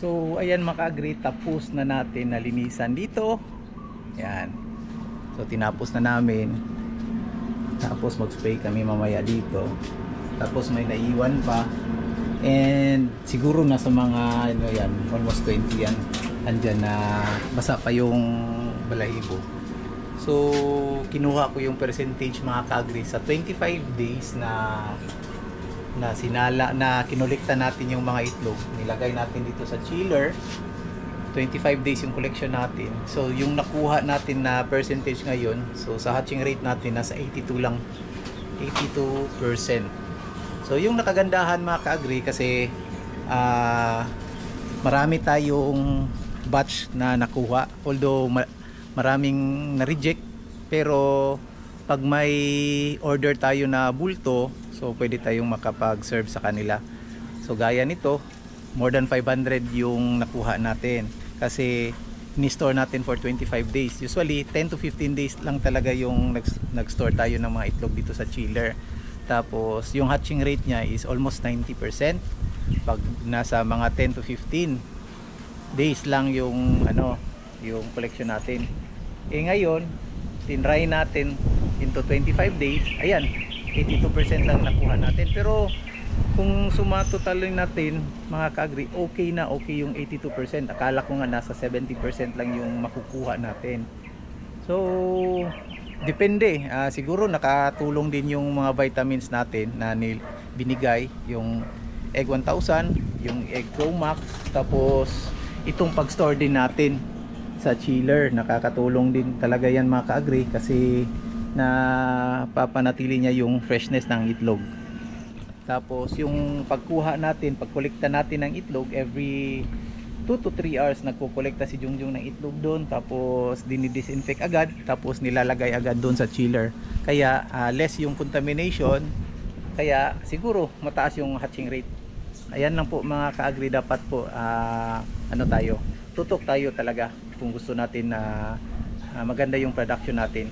So ayan mga ka-agri, tapos na natin nalinisan dito. Ayan. So tinapos na namin. Tapos mag-spray kami mamaya dito. Tapos may naiwan pa. And siguro nasa mga ano yan, almost 20 yan. Andyan na basa pa yung balahibo. So kinuha ko yung percentage mga ka-agri sa 25 days na sinala na kinolekta natin yung mga itlog. Nilagay natin dito sa chiller. 25 days yung collection natin. So yung nakuha natin na percentage ngayon, so sa hatching rate natin nasa 82 lang. 82%. So yung nakagandahan mga ka-agri kasi marami tayong batch na nakuha. Although maraming na-reject, pero pag may order tayo na bulto, so pwede tayong makapag-serve sa kanila. So gaya nito, more than 500 yung nakuha natin kasi ni-store natin for 25 days. Usually 10 to 15 days lang talaga yung nag-store tayo ng mga itlog dito sa chiller. Tapos yung hatching rate niya is almost 90%. Pag nasa mga 10 to 15 days lang yung yung collection natin. Ngayon tinry natin into 25 days. Ayan, 82% lang nakuha natin. Pero kung sumatotalin natin mga ka-agri, okay na okay yung 82%. Akala ko nga nasa 70% lang yung makukuha natin. So depende, siguro nakatulong din yung mga vitamins natin na binigay, yung Egg 1000, yung Egg Pro Max, tapos itong pag-store din natin sa chiller, nakakatulong din talaga yan mga ka-agri kasi na papanatili niya yung freshness ng itlog. Tapos yung pagkuha natin, pagkolekta natin ng itlog, every 2 to 3 hours nagko-kolekta si Jungjung ng itlog doon, tapos dinidisinfect agad, tapos nilalagay agad doon sa chiller. Kaya less yung contamination, kaya siguro mataas yung hatching rate. Ayan lang po mga ka-agri, dapat po tutok tayo talaga kung gusto natin na maganda yung production natin.